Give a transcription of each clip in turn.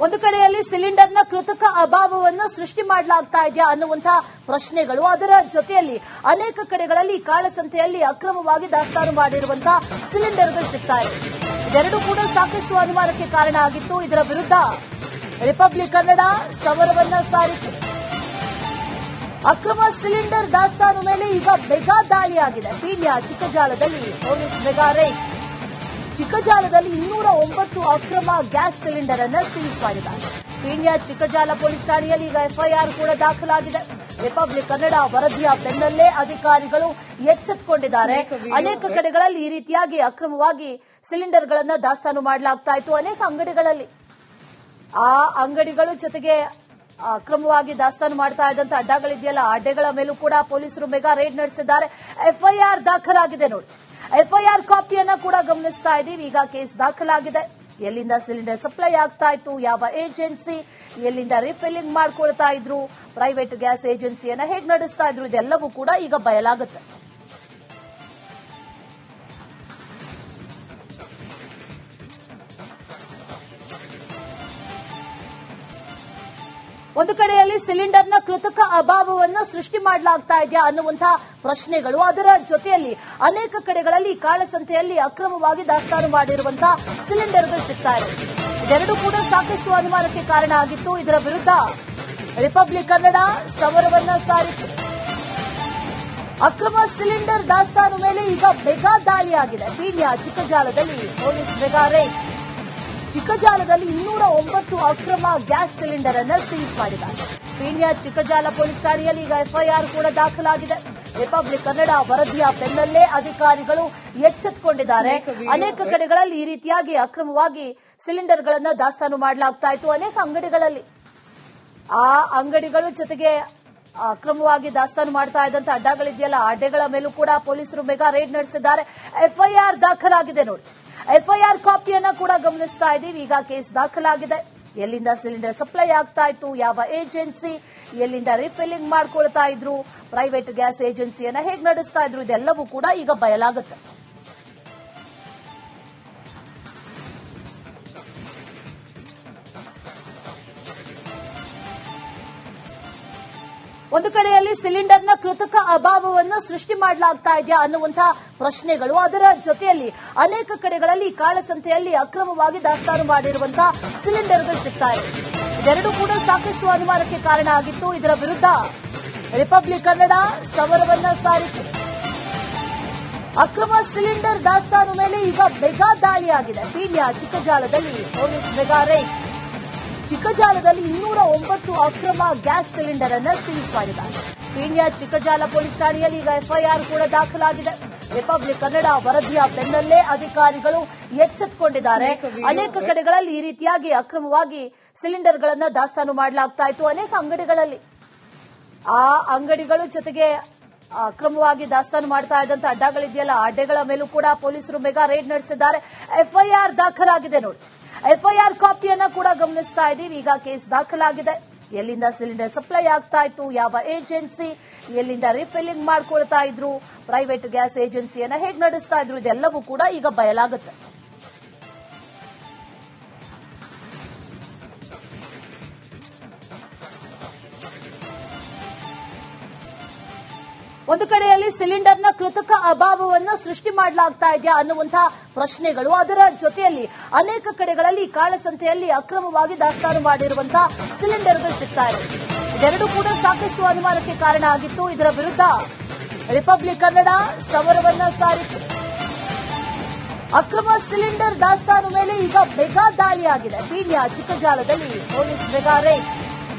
ಒಂದು ಕಡೆಯಲ್ಲಿ ಸಿಲಿಂಡರ್ನ ಕೃತಕ ಅಭಾವವನ್ನು ಸೃಷ್ಟಿ ಮಾಡಲಾಗ್ತಾ ಇದೆಯಾ ಅನ್ನುವಂತಹ ಪ್ರಶ್ನೆಗಳು, ಅದರ ಜೊತೆಯಲ್ಲಿ ಅನೇಕ ಕಡೆಗಳಲ್ಲಿ ಕಾಳಸಂತೆಯಲ್ಲಿ ಅಕ್ರಮವಾಗಿ ದಾಸ್ತಾನು ಮಾಡಿರುವಂತಹ ಸಿಲಿಂಡರ್ಗಳು ಸಿಗ್ತಾ ಇದೆ. ಇದೆರಡೂ ಕೂಡ ಸಾಕಷ್ಟು ಅನುಮಾನಕ್ಕೆ ಕಾರಣ ಆಗಿತ್ತು. ಇದರ ವಿರುದ್ಧ ರಿಪಬ್ಲಿಕ್ ಕನ್ನಡ ಸಮರವನ್ನ ಸಾರಿತು. ಅಕ್ರಮ ಸಿಲಿಂಡರ್ ದಾಸ್ತಾನು ಮೇಲೆ ಈಗ ಮೆಗಾ ದಾಳಿಯಾಗಿದೆ. ಪೀಣ್ಯ ಚಿಕ್ಕಜಾಲದಲ್ಲಿ ಪೊಲೀಸ್ ಮೆಗಾ ರೈಡ್. ಚಿಕ್ಕಜಾಲದಲ್ಲಿ 209 ಅಕ್ರಮ ಗ್ಯಾಸ್ ಸಿಲಿಂಡರ್ ಅನ್ನು ಸೀಸ್ ಮಾಡಿದ್ದಾರೆ. ಪೀಣ್ಯ ಚಿಕ್ಕಜಾಲ ಪೊಲೀಸ್ ಠಾಣೆಯಲ್ಲಿ ಈಗ ಎಫ್ಐಆರ್ ಕೂಡ ದಾಖಲಾಗಿದೆ. ರಿಪಬ್ಲಿಕ್ ಕನ್ನಡ ವರದಿಯ ಬೆನ್ನಲ್ಲೇ ಅಧಿಕಾರಿಗಳು ಎಚ್ಚೆತ್ತುಕೊಂಡಿದ್ದಾರೆ. ಅನೇಕ ಕಡೆಗಳಲ್ಲಿ ಈ ರೀತಿಯಾಗಿ ಅಕ್ರಮವಾಗಿ ಸಿಲಿಂಡರ್ಗಳನ್ನು ದಾಸ್ತಾನು ಮಾಡಲಾಗ್ತಾ ಇತ್ತು. ಅನೇಕ ಅಂಗಡಿಗಳಲ್ಲಿ ಆ ಅಂಗಡಿಗಳು ಜೊತೆಗೆ ಅಕ್ರಮವಾಗಿ ದಾಸ್ತಾನು ಮಾಡ್ತಾ ಇದ್ದಂತ ಅಡ್ಡಗಳಿದೆಯಲ್ಲ, ಅಡ್ಡೆಗಳ ಮೇಲೂ ಕೂಡ ಪೊಲೀಸರು ಮೆಗಾ ರೇಡ್ ನಡೆಸಿದ್ದಾರೆ. ಎಫ್ಐಆರ್ ದಾಖಲಾಗಿದೆ ನೋಡಿ. ಎಫ್ಐಆರ್ ಕಾಪಿಯನ್ನ ಕೂಡ ಗಮನಿಸ್ತಾ ಇದ್ದೀವಿ. ಈಗ ಕೇಸ್ ದಾಖಲಾಗಿದೆ. ಎಲ್ಲಿಂದ ಸಿಲಿಂಡರ್ ಸಪ್ಲೈ ಆಗ್ತಾ ಇತ್ತು, ಯಾವ ಏಜೆನ್ಸಿ, ಎಲ್ಲಿಂದ ರಿಫಿಲ್ಲಿಂಗ್ ಮಾಡ್ಕೊಳ್ತಾ ಇದ್ರು, ಪ್ರೈವೇಟ್ ಗ್ಯಾಸ್ ಏಜೆನ್ಸಿಯನ್ನ ಹೇಗೆ ನಡೆಸ್ತಾ ಇದ್ರು, ಇದೆಲ್ಲವೂ ಕೂಡ ಈಗ ಬಯಲಾಗುತ್ತೆ. ಒಂದು ಕಡೆಯಲ್ಲಿ ಸಿಲಿಂಡರ್ನ ಕೃತಕ ಅಭಾವವನ್ನು ಸೃಷ್ಟಿ ಮಾಡಲಾಗ್ತಾ ಇದೆಯಾ ಅನ್ನುವಂತಹ ಪ್ರಶ್ನೆಗಳು, ಅದರ ಜೊತೆಯಲ್ಲಿ ಅನೇಕ ಕಡೆಗಳಲ್ಲಿ ಕಾಳಸಂತೆಯಲ್ಲಿ ಅಕ್ರಮವಾಗಿ ದಾಸ್ತಾನು ಮಾಡಿರುವಂತಹ ಸಿಲಿಂಡರ್ಗಳು ಸಿಗ್ತಾ ಇದೆ. ಇದೆರಡೂ ಕೂಡ ಸಾಕಷ್ಟು ಅನುಮಾನಕ್ಕೆ ಕಾರಣ ಆಗಿತ್ತು. ಇದರ ವಿರುದ್ಧ ರಿಪಬ್ಲಿಕ್ ಕನ್ನಡ ಸಮರವನ್ನ ಸಾರಿತು. ಅಕ್ರಮ ಸಿಲಿಂಡರ್ ದಾಸ್ತಾನು ಮೇಲೆ ಈಗ ಮೆಗಾ ದಾಳಿಯಾಗಿದೆ. ಪೀಣ್ಯ ಚಿಕ್ಕಜಾಲದಲ್ಲಿ ಪೊಲೀಸ್ ಮೆಗಾ ರೈಡ್. ಚಿಕ್ಕಜಾಲದಲ್ಲಿ 209 ಅಕ್ರಮ ಗ್ಯಾಸ್ ಸಿಲಿಂಡರ್ ಅನ್ನು ಸೀಸ್ ಮಾಡಿದ್ದಾರೆ. ಪೀಣ್ಯ ಚಿಕ್ಕಜಾಲ ಪೊಲೀಸ್ ಠಾಣೆಯಲ್ಲಿ ಈಗ ಎಫ್ಐಆರ್ ಕೂಡ ದಾಖಲಾಗಿದೆ. ರಿಪಬ್ಲಿಕ್ ಕನ್ನಡ ವರದಿಯ ಬೆನ್ನಲ್ಲೇ ಅಧಿಕಾರಿಗಳು ಎಚ್ಚೆತ್ತುಕೊಂಡಿದ್ದಾರೆ. ಅನೇಕ ಕಡೆಗಳಲ್ಲಿ ಈ ರೀತಿಯಾಗಿ ಅಕ್ರಮವಾಗಿ ಸಿಲಿಂಡರ್ಗಳನ್ನು ದಾಸ್ತಾನು ಮಾಡಲಾಗ್ತಾ ಇತ್ತು. ಅನೇಕ ಅಂಗಡಿಗಳಲ್ಲಿ ಆ ಅಂಗಡಿಗಳು ಜೊತೆಗೆ ಅಕ್ರಮವಾಗಿ ದಾಸ್ತಾನು ಮಾಡ್ತಾ ಇದ್ದಂತ ಅಡ್ಡಗಳಿದೆಯಲ್ಲ, ಅಡ್ಡೆಗಳ ಮೇಲೂ ಕೂಡ ಪೊಲೀಸರು ಮೆಗಾ ರೇಡ್ ನಡೆಸಿದ್ದಾರೆ. ಎಫ್ಐಆರ್ ದಾಖಲಾಗಿದೆ ನೋಡಿ. ಎಫ್ಐಆರ್ ಕಾಪಿಯನ್ನ ಕೂಡ ಗಮನಿಸ್ತಾ ಇದ್ದೀವಿ. ಈಗ ಕೇಸ್ ದಾಖಲಾಗಿದೆ. ಎಲ್ಲಿಂದ ಸಿಲಿಂಡರ್ ಸಪ್ಲೈ ಆಗ್ತಾ ಇತ್ತು, ಯಾವ ಏಜೆನ್ಸಿ, ಎಲ್ಲಿಂದ ರಿಫಿಲ್ಲಿಂಗ್ ಮಾಡ್ಕೊಳ್ತಾ ಇದ್ರು, ಪ್ರೈವೇಟ್ ಗ್ಯಾಸ್ ಏಜೆನ್ಸಿಯನ್ನ ಹೇಗೆ ನಡೆಸ್ತಾ ಇದ್ರು, ಇದೆಲ್ಲವೂ ಕೂಡ ಈಗ ಬಯಲಾಗುತ್ತೆ. ಒಂದು ಕಡೆಯಲ್ಲಿ ಸಿಲಿಂಡರ್ನ ಕೃತಕ ಅಭಾವವನ್ನು ಸೃಷ್ಟಿ ಮಾಡಲಾಗ್ತಾ ಇದೆಯಾ ಅನ್ನುವಂತಹ ಪ್ರಶ್ನೆಗಳು, ಅದರ ಜೊತೆಯಲ್ಲಿ ಅನೇಕ ಕಡೆಗಳಲ್ಲಿ ಕಾಳಸಂತೆಯಲ್ಲಿ ಅಕ್ರಮವಾಗಿ ದಾಸ್ತಾನು ಮಾಡಿರುವಂತಹ ಸಿಲಿಂಡರ್ಗಳು ಸಿಗ್ತಾ ಇದೆ. ಇದೆರಡೂ ಕೂಡ ಸಾಕಷ್ಟು ಅನುಮಾನಕ್ಕೆ ಕಾರಣ ಆಗಿತ್ತು. ಇದರ ವಿರುದ್ಧ ರಿಪಬ್ಲಿಕ್ ಕನ್ನಡ ಸಮರವನ್ನ ಸಾರಿತು. ಅಕ್ರಮ ಸಿಲಿಂಡರ್ ದಾಸ್ತಾನು ಮೇಲೆ ಈಗ ಮೆಗಾ ದಾಳಿಯಾಗಿದೆ. ಪೀಣ್ಯ ಚಿಕ್ಕಜಾಲದಲ್ಲಿ ಪೊಲೀಸ್ ಮೆಗಾ ರೈಡ್. ಚಿಕ್ಕಜಾಲದಲ್ಲಿ 209 ಅಕ್ರಮ ಗ್ಯಾಸ್ ಸಿಲಿಂಡರ್ ಅನ್ನು ಸೀಸ್ ಮಾಡಿದ್ದಾರೆ. ಪೀಣ್ಯ ಚಿಕ್ಕಜಾಲ ಪೊಲೀಸ್ ಠಾಣೆಯಲ್ಲಿ ಈಗ ಎಫ್ಐಆರ್ ಕೂಡ ದಾಖಲಾಗಿದೆ. ರಿಪಬ್ಲಿಕ್ ಕನ್ನಡ ವರದಿಯ ಬೆನ್ನಲ್ಲೇ ಅಧಿಕಾರಿಗಳು ಎಚ್ಚೆತ್ತುಕೊಂಡಿದ್ದಾರೆ. ಅನೇಕ ಕಡೆಗಳಲ್ಲಿ ಈ ರೀತಿಯಾಗಿ ಅಕ್ರಮವಾಗಿ ಸಿಲಿಂಡರ್ಗಳನ್ನು ದಾಸ್ತಾನು ಮಾಡಲಾಗ್ತಾ ಇತ್ತು. ಅನೇಕ ಅಂಗಡಿಗಳಲ್ಲಿ ಆ ಅಂಗಡಿಗಳು ಜೊತೆಗೆ ಅಕ್ರಮವಾಗಿ ದಾಸ್ತಾನು ಮಾಡ್ತಾ ಇದ್ದಂತ ಅಡ್ಡಗಳಿದೆಯಲ್ಲ, ಅಡ್ಡೆಗಳ ಮೇಲೂ ಕೂಡ ಪೊಲೀಸರು ಮೆಗಾ ರೇಡ್ ನಡೆಸಿದ್ದಾರೆ. ಎಫ್ಐಆರ್ ದಾಖಲಾಗಿದೆ ನೋಡಿ. ಎಫ್ಐಆರ್ ಕಾಪಿಯನ್ನ ಕೂಡ ಗಮನಿಸ್ತಾ ಇದ್ದೀವಿ. ಈಗ ಕೇಸ್ ದಾಖಲಾಗಿದೆ. ಎಲ್ಲಿಂದ ಸಿಲಿಂಡರ್ ಸಪ್ಲೈ ಆಗ್ತಾ ಇತ್ತು, ಯಾವ ಏಜೆನ್ಸಿ, ಎಲ್ಲಿಂದ ರಿಫಿಲ್ಲಿಂಗ್ ಮಾಡ್ಕೊಳ್ತಾ ಇದ್ರು, ಪ್ರೈವೇಟ್ ಗ್ಯಾಸ್ ಏಜೆನ್ಸಿಯನ್ನ ಹೇಗೆ ನಡೆಸ್ತಾ ಇದ್ರು, ಇದೆಲ್ಲವೂ ಕೂಡ ಈಗ ಬಯಲಾಗುತ್ತೆ. ಒಂದು ಕಡೆಯಲ್ಲಿ ಸಿಲಿಂಡರ್ನ ಕೃತಕ ಅಭಾವವನ್ನು ಸೃಷ್ಟಿ ಮಾಡಲಾಗ್ತಾ ಇದೆಯಾ ಅನ್ನುವಂತಹ ಪ್ರಶ್ನೆಗಳು, ಅದರ ಜೊತೆಯಲ್ಲಿ ಅನೇಕ ಕಡೆಗಳಲ್ಲಿ ಕಾಳಸಂತೆಯಲ್ಲಿ ಅಕ್ರಮವಾಗಿ ದಾಸ್ತಾನು ಮಾಡಿರುವಂತಹ ಸಿಲಿಂಡರ್ಗಳು ಸಿಗ್ತಾ ಇದೆ. ಇದೆರಡೂ ಕೂಡ ಸಾಕಷ್ಟು ಅನುಮಾನಕ್ಕೆ ಕಾರಣ ಆಗಿತ್ತು. ಇದರ ವಿರುದ್ಧ ರಿಪಬ್ಲಿಕ್ ಕನ್ನಡ ಸಮರವನ್ನ ಸಾರಿತು. ಅಕ್ರಮ ಸಿಲಿಂಡರ್ ದಾಸ್ತಾನು ಮೇಲೆ ಈಗ ಮೆಗಾ ದಾಳಿಯಾಗಿದೆ. ಪೀಣ್ಯ ಚಿಕ್ಕಜಾಲದಲ್ಲಿ ಪೊಲೀಸ್ ಮೆಗಾ ರೈಡ್.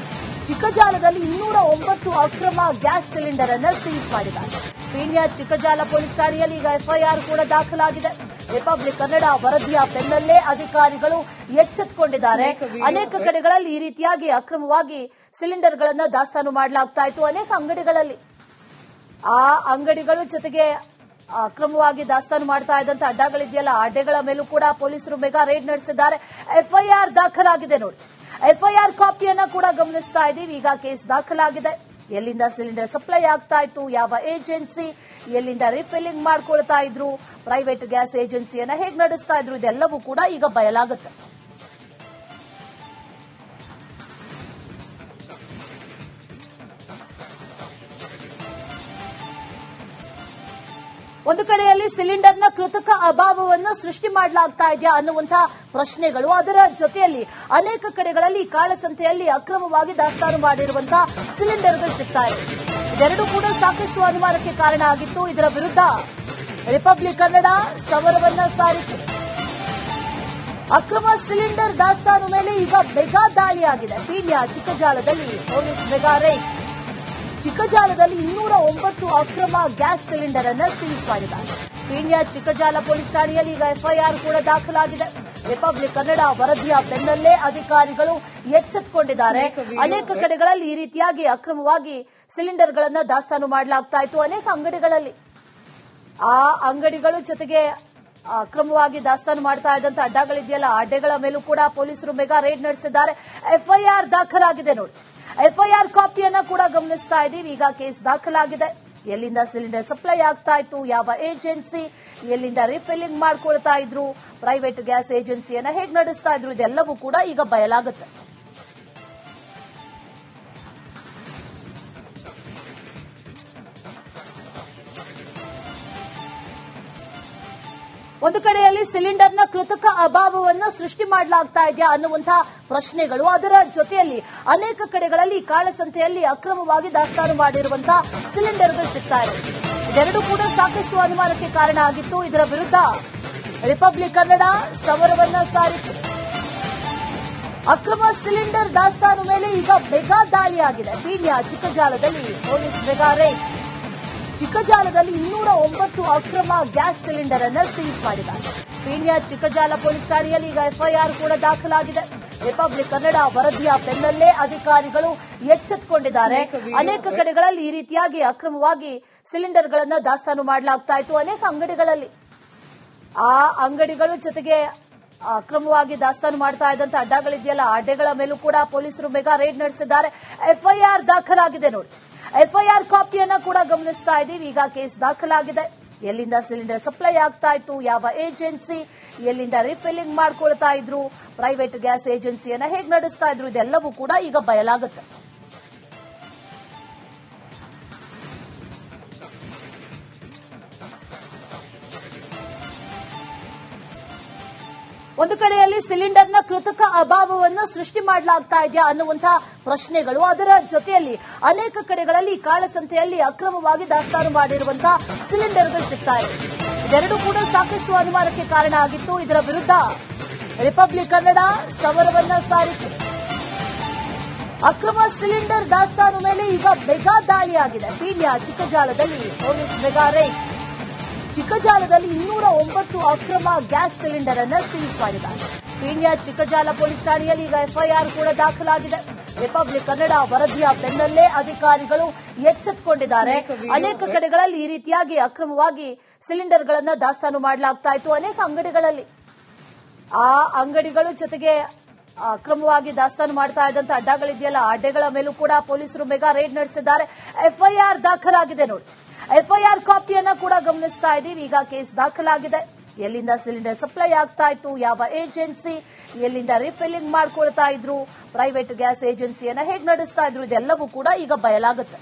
ಚಿಕ್ಕಜಾಲದಲ್ಲಿ 209 ಅಕ್ರಮ ಗ್ಯಾಸ್ ಸಿಲಿಂಡರ್ ಅನ್ನು ಸೀಸ್ ಮಾಡಿದ್ದಾರೆ. ಪೀಣ್ಯ ಚಿಕ್ಕಜಾಲ ಪೊಲೀಸ್ ಠಾಣೆಯಲ್ಲಿ ಈಗ ಎಫ್ಐಆರ್ ಕೂಡ ದಾಖಲಾಗಿದೆ. ರಿಪಬ್ಲಿಕ್ ಕನ್ನಡ ವರದಿಯ ಬೆನ್ನಲ್ಲೇ ಅಧಿಕಾರಿಗಳು ಎಚ್ಚೆತ್ತುಕೊಂಡಿದ್ದಾರೆ. ಅನೇಕ ಕಡೆಗಳಲ್ಲಿ ಈ ರೀತಿಯಾಗಿ ಅಕ್ರಮವಾಗಿ ಸಿಲಿಂಡರ್ಗಳನ್ನು ದಾಸ್ತಾನು ಮಾಡಲಾಗ್ತಾ ಇತ್ತು. ಅನೇಕ ಅಂಗಡಿಗಳಲ್ಲಿ ಆ ಅಂಗಡಿಗಳು ಜೊತೆಗೆ ಅಕ್ರಮವಾಗಿ ದಾಸ್ತಾನು ಮಾಡ್ತಾ ಇದ್ದಂತ ಅಡ್ಡಗಳಿದೆಯಲ್ಲ, ಅಡ್ಡೆಗಳ ಮೇಲೂ ಕೂಡ ಪೊಲೀಸರು ಮೆಗಾ ರೇಡ್ ನಡೆಸಿದ್ದಾರೆ. ಎಫ್ಐಆರ್ ದಾಖಲಾಗಿದೆ ನೋಡಿ. ಎಫ್ಐಆರ್ ಕಾಪಿಯನ್ನ ಕೂಡ ಗಮನಿಸ್ತಾ ಇದ್ದೀವಿ. ಈಗ ಕೇಸ್ ದಾಖಲಾಗಿದೆ. ಎಲ್ಲಿಂದ ಸಿಲಿಂಡರ್ ಸಪ್ಲೈ ಆಗ್ತಾ ಇತ್ತು, ಯಾವ ಏಜೆನ್ಸಿ, ಎಲ್ಲಿಂದ ರಿಫಿಲ್ಲಿಂಗ್ ಮಾಡ್ಕೊಳ್ತಾ ಇದ್ರು, ಪ್ರೈವೇಟ್ ಗ್ಯಾಸ್ ಏಜೆನ್ಸಿಯನ್ನ ಹೇಗೆ ನಡೆಸ್ತಾ ಇದ್ರು, ಇದೆಲ್ಲವೂ ಕೂಡ ಈಗ ಬಯಲಾಗುತ್ತೆ. ಒಂದು ಕಡೆಯಲ್ಲಿ ಸಿಲಿಂಡರ್ನ ಕೃತಕ ಅಭಾವವನ್ನು ಸೃಷ್ಟಿ ಮಾಡಲಾಗ್ತಾ ಇದೆಯಾ ಅನ್ನುವಂತಹ ಪ್ರಶ್ನೆಗಳು, ಅದರ ಜೊತೆಯಲ್ಲಿ ಅನೇಕ ಕಡೆಗಳಲ್ಲಿ ಕಾಳಸಂತೆಯಲ್ಲಿ ಅಕ್ರಮವಾಗಿ ದಾಸ್ತಾನು ಮಾಡಿರುವಂತಹ ಸಿಲಿಂಡರ್ಗಳು ಸಿಗ್ತಾ ಇದೆ. ಇದೆರಡೂ ಕೂಡ ಸಾಕಷ್ಟು ಅನುಮಾನಕ್ಕೆ ಕಾರಣ ಆಗಿತ್ತು. ಇದರ ವಿರುದ್ಧ ರಿಪಬ್ಲಿಕ್ ಕನ್ನಡ ಸಮರವನ್ನ ಸಾರಿತು. ಅಕ್ರಮ ಸಿಲಿಂಡರ್ ದಾಸ್ತಾನು ಮೇಲೆ ಈಗ ಮೆಗಾ ದಾಳಿಯಾಗಿದೆ. ಪೀಣ್ಯ ಚಿಕ್ಕಜಾಲದಲ್ಲಿ ಪೊಲೀಸ್ ಮೆಗಾ ರೇಡ್. ಚಿಕ್ಕಜಾಲದಲ್ಲಿ 209 ಅಕ್ರಮ ಗ್ಯಾಸ್ ಸಿಲಿಂಡರ್ ಅನ್ನು ಸೀಸ್ ಮಾಡಿದ್ದಾರೆ. ಪೀಣ್ಯ ಚಿಕ್ಕಜಾಲ ಪೊಲೀಸ್ ಠಾಣೆಯಲ್ಲಿ ಈಗ ಎಫ್ಐಆರ್ ಕೂಡ ದಾಖಲಾಗಿದೆ. ರಿಪಬ್ಲಿಕ್ ಕನ್ನಡ ವರದಿಯ ಬೆನ್ನಲ್ಲೇ ಅಧಿಕಾರಿಗಳು ಎಚ್ಚೆತ್ತುಕೊಂಡಿದ್ದಾರೆ. ಅನೇಕ ಕಡೆಗಳಲ್ಲಿ ಈ ರೀತಿಯಾಗಿ ಅಕ್ರಮವಾಗಿ ಸಿಲಿಂಡರ್ಗಳನ್ನು ದಾಸ್ತಾನು ಮಾಡಲಾಗ್ತಾ ಇತ್ತು. ಅನೇಕ ಅಂಗಡಿಗಳಲ್ಲಿ ಆ ಅಂಗಡಿಗಳು ಜೊತೆಗೆ ಅಕ್ರಮವಾಗಿ ದಾಸ್ತಾನು ಮಾಡ್ತಾ ಇದ್ದಂತ ಅಡ್ಡಗಳಿದೆಯಲ್ಲ, ಅಡ್ಡೆಗಳ ಮೇಲೂ ಕೂಡ ಪೊಲೀಸರು ಮೆಗಾ ರೇಡ್ ನಡೆಸಿದ್ದಾರೆ. ಎಫ್ಐಆರ್ ದಾಖಲಾಗಿದೆ ನೋಡಿ. ಎಫ್ಐಆರ್ ಕಾಪಿಯನ್ನ ಕೂಡ ಗಮನಿಸ್ತಾ ಇದ್ದೀವಿ. ಈಗ ಕೇಸ್ ದಾಖಲಾಗಿದೆ. ಎಲ್ಲಿಂದ ಸಿಲಿಂಡರ್ ಸಪ್ಲೈ ಆಗ್ತಾ ಇತ್ತು, ಯಾವ ಏಜೆನ್ಸಿ, ಎಲ್ಲಿಂದ ರಿಫಿಲ್ಲಿಂಗ್ ಮಾಡ್ಕೊಳ್ತಾ ಇದ್ರು, ಪ್ರೈವೇಟ್ ಗ್ಯಾಸ್ ಏಜೆನ್ಸಿಯನ್ನ ಹೇಗೆ ನಡೆಸ್ತಾ ಇದ್ರು, ಇದೆಲ್ಲವೂ ಕೂಡ ಈಗ ಬಯಲಾಗುತ್ತೆ. ಒಂದು ಕಡೆಯಲ್ಲಿ ಸಿಲಿಂಡರ್ನ ಕೃತಕ ಅಭಾವವನ್ನು ಸೃಷ್ಟಿ ಮಾಡಲಾಗ್ತಾ ಇದೆಯಾ ಅನ್ನುವಂತಹ ಪ್ರಶ್ನೆಗಳು, ಅದರ ಜೊತೆಯಲ್ಲಿ ಅನೇಕ ಕಡೆಗಳಲ್ಲಿ ಕಾಳಸಂತೆಯಲ್ಲಿ ಅಕ್ರಮವಾಗಿ ದಾಸ್ತಾನು ಮಾಡಿರುವಂತಹ ಸಿಲಿಂಡರ್ಗಳು ಸಿಗ್ತಾ ಇದೆ. ಇದೆರಡೂ ಕೂಡ ಸಾಕಷ್ಟು ಅನುಮಾನಕ್ಕೆ ಕಾರಣ ಆಗಿತ್ತು. ಇದರ ವಿರುದ್ಧ ರಿಪಬ್ಲಿಕ್ ಕನ್ನಡ ಸಮರವನ್ನ ಸಾರಿತು. ಅಕ್ರಮ ಸಿಲಿಂಡರ್ ದಾಸ್ತಾನು ಮೇಲೆ ಈಗ ಮೆಗಾ ದಾಳಿಯಾಗಿದೆ. ಪೀಣ್ಯ ಚಿಕ್ಕಜಾಲದಲ್ಲಿ ಪೊಲೀಸ್ ಮೆಗಾ ರೇಡ್. ಚಿಕ್ಕಜಾಲದಲ್ಲಿ 209 ಅಕ್ರಮ ಗ್ಯಾಸ್ ಸಿಲಿಂಡರ್ ಅನ್ನು ಸೀಸ್ ಮಾಡಿದ್ದಾರೆ. ಪೀಣ್ಯ ಚಿಕ್ಕಜಾಲ ಪೊಲೀಸ್ ಠಾಣೆಯಲ್ಲಿ ಈಗ ಎಫ್ಐಆರ್ ಕೂಡ ದಾಖಲಾಗಿದೆ. ರಿಪಬ್ಲಿಕ್ ಕನ್ನಡ ವರದಿಯ ಬೆನ್ನಲ್ಲೇ ಅಧಿಕಾರಿಗಳು ಎಚ್ಚೆತ್ತುಕೊಂಡಿದ್ದಾರೆ. ಅನೇಕ ಕಡೆಗಳಲ್ಲಿ ಈ ರೀತಿಯಾಗಿ ಅಕ್ರಮವಾಗಿ ಸಿಲಿಂಡರ್ಗಳನ್ನು ದಾಸ್ತಾನು ಮಾಡಲಾಗ್ತಾ ಇತ್ತು. ಅನೇಕ ಅಂಗಡಿಗಳಲ್ಲಿ ಆ ಅಂಗಡಿಗಳು ಜೊತೆಗೆ ಅಕ್ರಮವಾಗಿ ದಾಸ್ತಾನು ಮಾಡ್ತಾ ಇದ್ದಂತ ಅಡ್ಡಗಳಿದೆಯಲ್ಲ, ಅಡ್ಡೆಗಳ ಮೇಲೂ ಕೂಡ ಪೊಲೀಸರು ಮೆಗಾ ರೇಡ್ ನಡೆಸಿದ್ದಾರೆ. ಎಫ್ಐಆರ್ ದಾಖಲಾಗಿದೆ ನೋಡಿ. ಎಫ್ಐಆರ್ ಕಾಪಿಯನ್ನ ಕೂಡ ಗಮನಿಸ್ತಾ ಇದ್ದೀವಿ. ಈಗ ಕೇಸ್ ದಾಖಲಾಗಿದೆ. ಎಲ್ಲಿಂದ ಸಿಲಿಂಡರ್ ಸಪ್ಲೈ ಆಗ್ತಾ ಇತ್ತು, ಯಾವ ಏಜೆನ್ಸಿ, ಎಲ್ಲಿಂದ ರಿಫಿಲ್ಲಿಂಗ್ ಮಾಡ್ಕೊಳ್ತಾ ಇದ್ರು, ಪ್ರೈವೇಟ್ ಗ್ಯಾಸ್ ಏಜೆನ್ಸಿಯನ್ನ ಹೇಗೆ ನಡೆಸ್ತಾ ಇದ್ರು, ಇದೆಲ್ಲವೂ ಕೂಡ ಈಗ ಬಯಲಾಗುತ್ತೆ. ಒಂದು ಕಡೆಯಲ್ಲಿ ಸಿಲಿಂಡರ್ನ ಕೃತಕ ಅಭಾವವನ್ನು ಸೃಷ್ಟಿ ಮಾಡಲಾಗ್ತಾ ಇದೆಯಾ ಅನ್ನುವಂತಹ ಪ್ರಶ್ನೆಗಳು, ಅದರ ಜೊತೆಯಲ್ಲಿ ಅನೇಕ ಕಡೆಗಳಲ್ಲಿ ಕಾಳಸಂತೆಯಲ್ಲಿ ಅಕ್ರಮವಾಗಿ ದಾಸ್ತಾನು ಮಾಡಿರುವಂತಹ ಸಿಲಿಂಡರ್ಗಳು ಸಿಗ್ತಾ ಇದೆ. ಇದೆರಡೂ ಕೂಡ ಸಾಕಷ್ಟು ಅನುಮಾನಕ್ಕೆ ಕಾರಣ ಆಗಿತ್ತು. ಇದರ ವಿರುದ್ಧ ರಿಪಬ್ಲಿಕ್ ಕನ್ನಡ ಸಮರವನ್ನ ಸಾರಿತು. ಅಕ್ರಮ ಸಿಲಿಂಡರ್ ದಾಸ್ತಾನು ಮೇಲೆ ಈಗ ಮೆಗಾ ದಾಳಿಯಾಗಿದೆ. ಪೀಣ್ಯ ಚಿಕ್ಕಜಾಲದಲ್ಲಿ ಪೊಲೀಸ್ ಮೆಗಾ ರೇಡ್. ಚಿಕ್ಕಜಾಲದಲ್ಲಿ 209 ಅಕ್ರಮ ಗ್ಯಾಸ್ ಸಿಲಿಂಡರ್ ಅನ್ನು ಸೀಸ್ ಮಾಡಿದ್ದಾರೆ. ಪೀಣ್ಯ ಚಿಕ್ಕಜಾಲ ಪೊಲೀಸ್ ಠಾಣೆಯಲ್ಲಿ ಈಗ ಎಫ್ಐಆರ್ ಕೂಡ ದಾಖಲಾಗಿದೆ. ರಿಪಬ್ಲಿಕ್ ಕನ್ನಡ ವರದಿಯ ಬೆನ್ನಲ್ಲೇ ಅಧಿಕಾರಿಗಳು ಎಚ್ಚೆತ್ತುಕೊಂಡಿದ್ದಾರೆ. ಅನೇಕ ಕಡೆಗಳಲ್ಲಿ ಈ ರೀತಿಯಾಗಿ ಅಕ್ರಮವಾಗಿ ಸಿಲಿಂಡರ್ಗಳನ್ನು ದಾಸ್ತಾನು ಮಾಡಲಾಗ್ತಾ ಇತ್ತು. ಅನೇಕ ಅಂಗಡಿಗಳಲ್ಲಿ ಆ ಅಂಗಡಿಗಳು ಜೊತೆಗೆ ಅಕ್ರಮವಾಗಿ ದಾಸ್ತಾನು ಮಾಡ್ತಾ ಇದ್ದಂತ ಅಡ್ಡಗಳಿದೆಯಲ್ಲ, ಅಡ್ಡೆಗಳ ಮೇಲೂ ಕೂಡ ಪೊಲೀಸರು ಮೆಗಾ ರೇಡ್ ನಡೆಸಿದ್ದಾರೆ. ಎಫ್ಐಆರ್ ದಾಖಲಾಗಿದೆ ನೋಡಿ. ಎಫ್ಐಆರ್ ಕಾಪಿಯನ್ನ ಕೂಡ ಗಮನಿಸ್ತಾ ಇದ್ದೀವಿ. ಈಗ ಕೇಸ್ ದಾಖಲಾಗಿದೆ. ಎಲ್ಲಿಂದ ಸಿಲಿಂಡರ್ ಸಪ್ಲೈ ಆಗ್ತಾ ಇತ್ತು, ಯಾವ ಏಜೆನ್ಸಿ, ಎಲ್ಲಿಂದ ರಿಫಿಲ್ಲಿಂಗ್ ಮಾಡ್ಕೊಳ್ತಾ ಇದ್ರು, ಪ್ರೈವೇಟ್ ಗ್ಯಾಸ್ ಏಜೆನ್ಸಿಯನ್ನ ಹೇಗೆ ನಡೆಸ್ತಾ ಇದ್ರು, ಇದೆಲ್ಲವೂ ಕೂಡ ಈಗ ಬಯಲಾಗುತ್ತೆ.